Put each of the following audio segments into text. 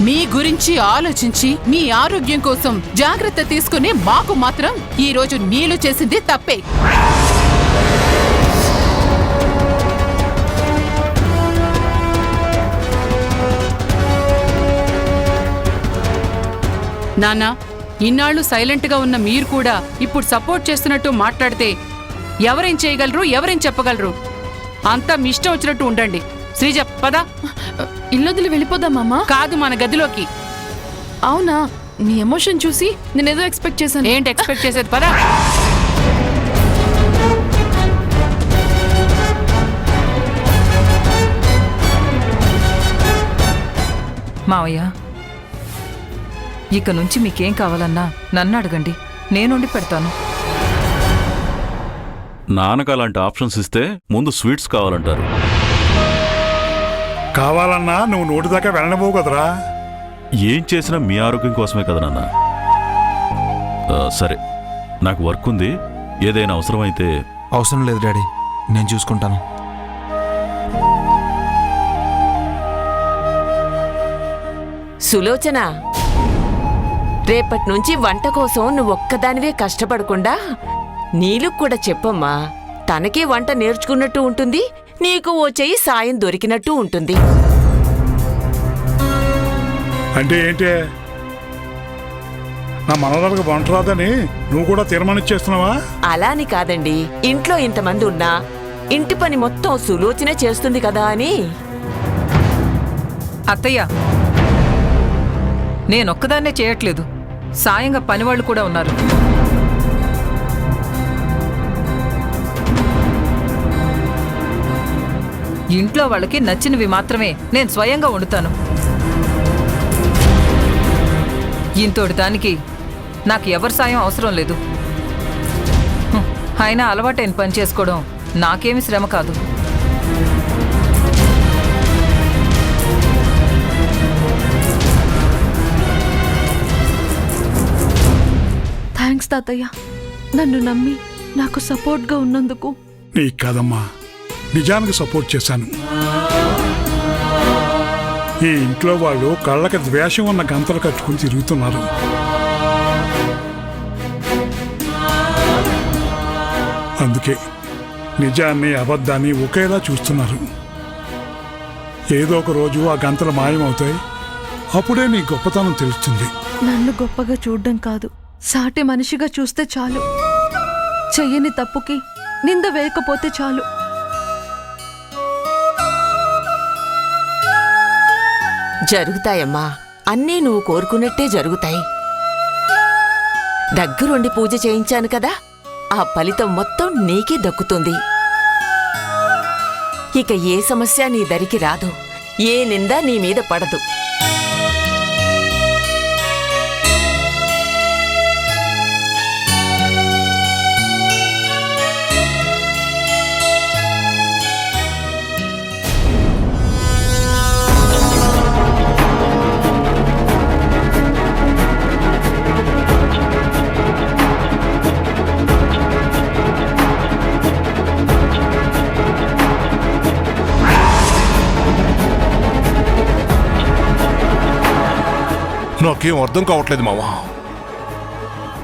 మీ గురించి ఆలోచించి మీ ఆరోగ్యం కోసం జాగ్రత్త తీసుకునే మాకు మాత్రం ఈ రోజు నీళ్లు చేసింది తప్పే. నాన్నా, ఇన్నాళ్లు సైలెంట్గా ఉన్న మీరు కూడా ఇప్పుడు సపోర్ట్ చేస్తున్నట్టు మాట్లాడితే ఎవరేం చేయగలరు, ఎవరేం చెప్పగలరు? అంతా మీ ఇష్టం వచ్చినట్టు ఉండండి. శ్రీజ, పద. ఇల్లొదిలి వెళ్ళిపోదామా? కాదు, మన గదిలోకి. అవునా? నీ ఎమోషన్ చూసి నేనేదో ఎక్స్పెక్ట్ చేశాను. ఏంటి ఎక్స్పెక్ట్ చేసేది? పదా. మావయ్య, ఇక నుంచి మీకేం కావాలన్నా నన్ను అడగండి, నేనుండి పెడతాను. నాన్నకు అలాంటి ఆప్షన్స్ ఇస్తే ముందు స్వీట్స్ కావాలంటారు. కావాలన్నా నువ్వు నోటి దాకా వెళ్ళనిపోవు కదరా. ఏం చేసినా మీ ఆరోగ్యం కోసమే కదా నాన్న. సరే, నాకు వర్క్ ఉంది. ఏదైనా అవసరమైతే. అవసరం లేదు డాడీ, నేను చూసుకుంటాను. సులోచన, రేపటి నుంచి వంట కోసం నువ్వొక్కదానివే కష్టపడకుండా నీలుకు కూడా చెప్పమ్మా. తనకి వంట నేర్చుకున్నట్టు ఉంటుంది, నీకు ఓ చెయ్యి సాయం దొరికినట్టు ఉంటుంది. అంటే ఏంటే, నా మనవరాలకు వంట రాదని నువ్వు కూడా తీర్మానించేస్తున్నావా? అలాని కాదండి, ఇంట్లో ఇంతమంది ఉన్నా ఇంటి పని మొత్తం సులోచనే చేస్తుంది కదా అని. అత్తయ్య, నేనొక్కదాన్నే చేయట్లేదు, సాయంగా పనివాళ్ళు కూడా ఉన్నారు. ఇంట్లో వాళ్ళకి నచ్చినవి మాత్రమే నేను స్వయంగా వండుతాను. ఇంతోటి దానికి నాకు ఎవరి సాయం అవసరం లేదు. అయినా అలవాటైన పని చేసుకోవడం నాకేమి శ్రమ కాదు. థ్యాంక్స్ తాతయ్య, నన్ను నమ్మి నాకు సపోర్ట్గా ఉన్నందుకు. నీకు కాదమ్మా, నిజానికి సపోర్ట్ చేశాను. ఈ ఇంట్లో వాళ్ళు కళ్ళకి ద్వేషం ఉన్న గంతలు కట్టుకుని తిరుగుతున్నారు. అందుకే నిజాన్ని అబద్ధాన్ని ఒకేలా చూస్తున్నారు. ఏదో ఒక రోజు ఆ గంతలు మాయమవుతాయి. అప్పుడే నీ గొప్పతనం తెలుస్తుంది. నన్ను గొప్పగా చూడ్డం కాదు, సాటి మనిషిగా చూస్తే చాలు. చెయ్యని తప్పుకి నింద వేయకపోతే చాలు. జరుగుతాయమ్మా, అన్నీ నువ్వు కోరుకున్నట్టే జరుగుతాయి. దగ్గరుండి పూజ చేయించాను కదా, ఆ ఫలితం మొత్తం నీకే దక్కుతుంది. ఇక ఏ సమస్య నీ దరికి రాదు, ఏ నింద నీ మీద పడదు. నాకేం అర్థం కావట్లేదు మావా.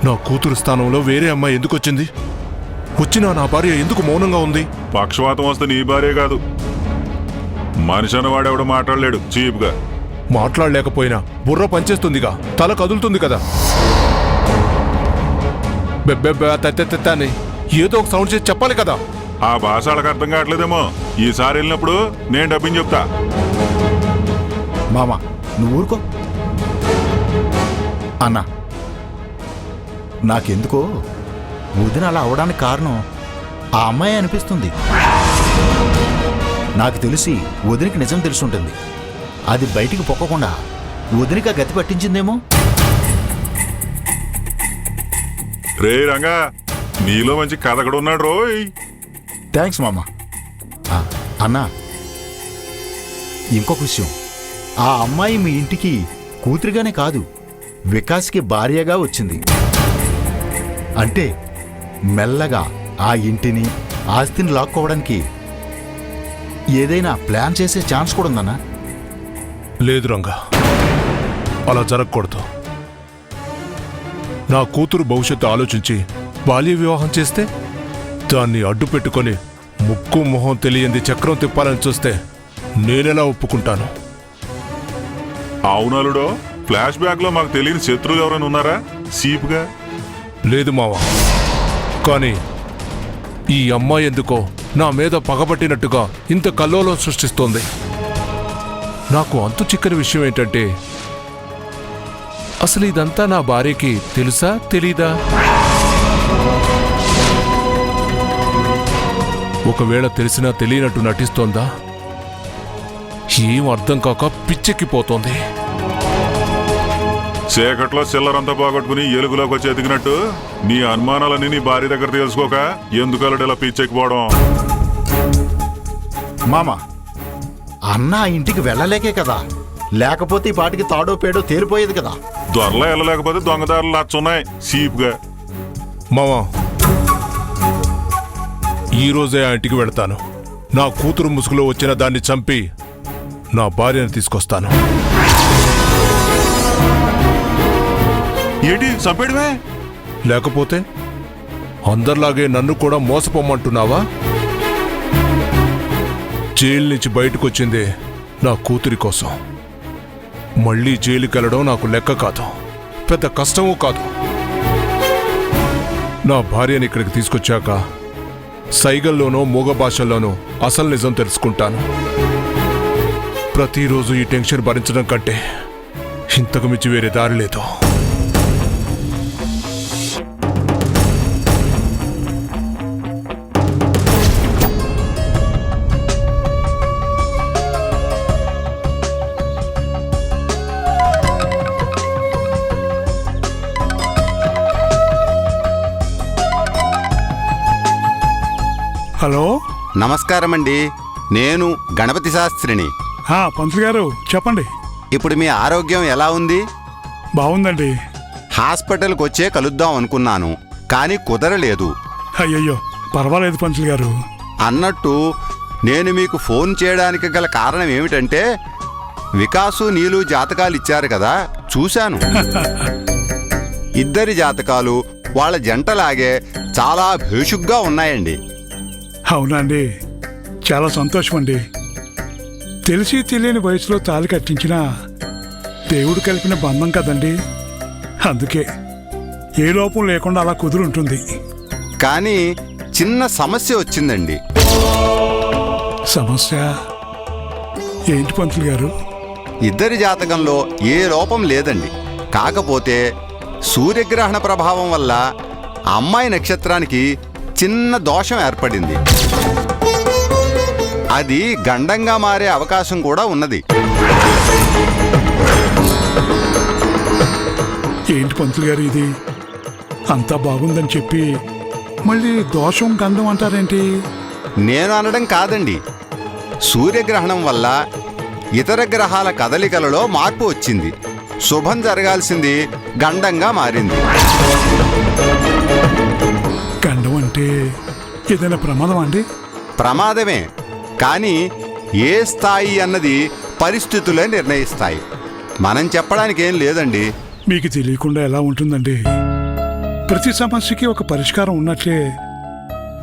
నా కూతురు స్థానంలో వేరే అమ్మాయి ఎందుకు వచ్చింది? వచ్చినా నా భార్య ఎందుకు మౌనంగా ఉంది? పక్షవాతం వస్తే నీ భార్య కాదు, మనిషి అన్నవాడెవడో మాట్లాడలేడు చీప్గా. మాట్లాడలేకపోయినా బుర్ర పనిచేస్తుందిగా, తల కదులుతుంది కదా. బెబ్బెబ్బే అని ఏదో ఒక సౌండ్ చేసి చెప్పాలి కదా. ఆ భాష వాళ్ళకి అర్థం కావట్లేదేమో. ఈసారి వెళ్ళినప్పుడు నేను డబ్బింగ్ చెప్తా. మామ, నువ్వు ఊరుకో. అన్నా, నాకెందుకో వదిన అలా అవడానికి కారణం ఆ అమ్మాయి అనిపిస్తుంది. నాకు తెలిసి వదినికి నిజం తెలుసుంటుంది. అది బయటికి పొక్కకుండా వదినిక గతి పట్టించిందేమో. రే రంగా, నీలో మంచి కథ కూడా ఉన్నాడు రోయ్. థ్యాంక్స్ మామ. అన్నా, ఇంకొక విషయం, ఆ అమ్మాయి మీ ఇంటికి కూతురిగానే కాదు, వికాస్కి భార్యగా వచ్చింది. అంటే మెల్లగా ఆ ఇంటిని ఆస్తిని లాక్కోవడానికి ఏదైనా ప్లాన్ చేసే ఛాన్స్ కూడా ఉందన్నా? లేదు రంగా, అలా జరగకూడదు. నా కూతురు భవిష్యత్తు ఆలోచించి బాల్య వివాహం చేస్తే దాన్ని అడ్డు పెట్టుకొని ముక్కు మొహం తెలియంది చక్రం తిప్పాలని చూస్తే నేనెలా ఒప్పుకుంటాను? అవునలుడో, ఫ్లాష్ బ్యాక్ లో మాకు తెలియని శత్రువులు ఎవరైనా ఉన్నారా సీపుగా? లేదు మావా, కానీ ఈ అమ్మాయి ఎందుకో నా మీద పగబట్టినట్టుగా ఇంత కల్లోలం సృష్టిస్తోంది. నాకు అంతు చిక్కని విషయం ఏంటంటే, అసలు ఇదంతా నా భార్యకి తెలుసా తెలీదా? ఒకవేళ తెలిసినా తెలియనట్టు నటిస్తోందా? ఏం అర్థం కాక పిచ్చెక్కిపోతోంది. చీకట్లో చిల్లరంతా పోగొట్టుకుని ఎలుగులోకి వచ్చి ఎదిగినట్టు నీ అనుమానాలన్నీ నీ భార్య దగ్గర తెలుసుకోక ఎందుకు అల్లుడు ఇలా పిచ్చెక్కిపోవడం? మామ, అన్న ఆ ఇంటికి వెళ్ళలేకే కదా, లేకపోతే ఈ పాటికి తాడో పేడో తేలిపోయేది కదా. దొరలో వెళ్ళలేకపోతే దొంగదారులు లచ్చున్నాయి సీపుగా. మావా, ఈరోజే ఆ ఇంటికి వెళతాను. నా కూతురు ముసుగులో వచ్చిన దాన్ని చంపి నా భార్యను తీసుకొస్తాను. ఏంటి చంపేయడమే? లేకపోతే అందరిలాగే నన్ను కూడా మోసపోమంటున్నావా? జైలు నుంచి బయటకొచ్చిందే నా కూతురి కోసం. మళ్ళీ జైలుకెళ్ళడం నాకు లెక్క కాదు, పెద్ద కష్టమూ కాదు. నా భార్యని ఇక్కడికి తీసుకొచ్చాక సైగల్లోనో మూగ భాషల్లోనో అసలు నిజం తెలుసుకుంటాను. ప్రతిరోజు ఈ టెన్షన్ భరించడం కంటే ఇంతకు మించి వేరే దారి లేదు. హలో, నమస్కారమండి. నేను గణపతి శాస్త్రిని. పంతులు గారు చెప్పండి. ఇప్పుడు మీ ఆరోగ్యం ఎలా ఉంది? బాగుందండి. హాస్పిటల్కి వచ్చే కలుద్దాం అనుకున్నాను, కానీ కుదరలేదు. అయ్యయ్యో, పర్వాలేదు పంతులు గారు. అన్నట్టు నేను మీకు ఫోన్ చేయడానికి గల కారణం ఏమిటంటే, వికాసు నీలు జాతకాలు ఇచ్చారు కదా, చూశాను. ఇద్దరి జాతకాలు వాళ్ళ జంటలాగే చాలా భేషుగ్గా ఉన్నాయండి. అవునండి, చాలా సంతోషం అండి. తెలిసి తెలియని వయసులో తాళి కట్టించిన దేవుడు కలిపిన బంధం కదండి, అందుకే ఏ లోపం లేకుండా అలా కుదురుంటుంది. కానీ చిన్న సమస్య వచ్చిందండి. సమస్య ఏంటి పంతులు గారు? ఇద్దరి జాతకంలో ఏ లోపం లేదండి, కాకపోతే సూర్యగ్రహణ ప్రభావం వల్ల అమ్మాయి నక్షత్రానికి చిన్న దోషం ఏర్పడింది. అది గండంగా మారే అవకాశం కూడా ఉన్నది. ఏంటి పంతులు గారు ఇది? అంతా బాగుందని చెప్పి మళ్ళీ దోషం గంధం అంటారేంటి? నేను అనడం కాదండి, సూర్యగ్రహణం వల్ల ఇతర గ్రహాల కదలికలలో మార్పు వచ్చింది. శుభం జరగాల్సింది గండంగా మారింది. గండం అంటే ఏదైనా ప్రమాదం అండి? ప్రమాదమే, కానీ ఏ స్థాయి అన్నది పరిస్థితులే నిర్ణయిస్తాయి. మనం చెప్పడానికి ఏం లేదండి. మీకు తెలియకుండా ఎలా ఉంటుందండి? ప్రతి సమస్యకి ఒక పరిష్కారం ఉన్నట్లే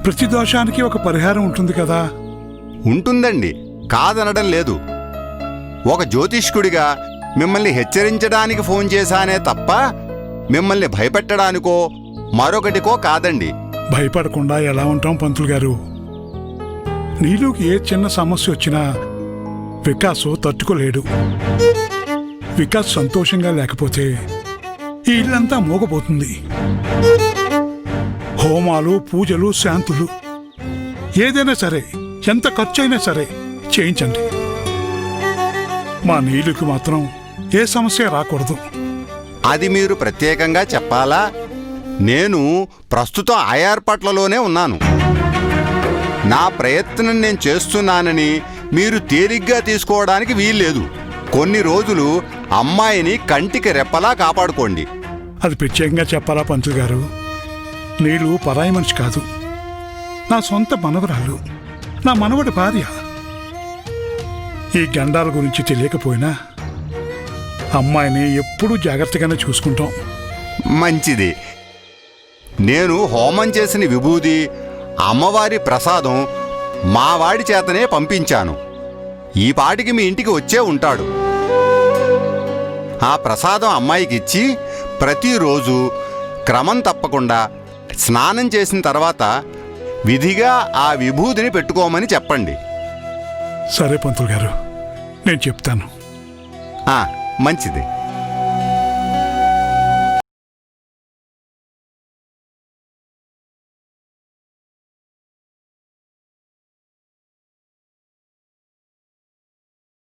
ప్రతి దోషానికి ఒక పరిహారం ఉంటుంది కదా. ఉంటుందండి, కాదనడం లేదు. ఒక జ్యోతిష్కుడిగా మిమ్మల్ని హెచ్చరించడానికి ఫోన్ చేశానే తప్ప మిమ్మల్ని భయపెట్టడానికో మరొకటికో కాదండి. భయపడకుండా ఎలా ఉంటాం పంతులు గారు? నీలోకి ఏ చిన్న సమస్య వచ్చినా వికాసు తట్టుకోలేడు. వికాస్ సంతోషంగా లేకపోతే ఈ ఇల్లంతా మోగపోతుంది. హోమాలు, పూజలు, శాంతులు ఏదైనా సరే, ఎంత ఖర్చైనా సరే చేయించండి. మా నీళ్ళకి మాత్రం ఏ సమస్య రాకూడదు. అది మీరు ప్రత్యేకంగా చెప్పాలా? నేను ప్రస్తుతం ఆ ఏర్పాట్లలోనే ఉన్నాను. నా ప్రయత్నం నేను చేస్తున్నానని మీరు తేలిగ్గా తీసుకోవడానికి వీల్లేదు. కొన్ని రోజులు అమ్మాయిని కంటికి రెప్పలా కాపాడుకోండి. అది ప్రత్యేకంగా చెప్పాలా పంతులు గారు? నీళ్ళు పరాయి మనిషి కాదు, నా సొంత మనవరాలు, నా మనవడి భార్య. ఈ గండాల గురించి తెలియకపోయినా అమ్మాయిని ఎప్పుడూ జాగ్రత్తగానే చూసుకుంటాం. మంచిది. నేను హోమం చేసిన విభూది అమ్మవారి ప్రసాదం మా వాడి చేతనే పంపించాను. ఈ పాటికి మీ ఇంటికి వచ్చే ఉంటాడు. ఆ ప్రసాదం అమ్మాయికి ఇచ్చి ప్రతిరోజు క్రమం తప్పకుండా స్నానం చేసిన తర్వాత విధిగా ఆ విభూదిని పెట్టుకోమని చెప్పండి. సరే పంతులు గారు, నేను చెప్తాను. మంచిది.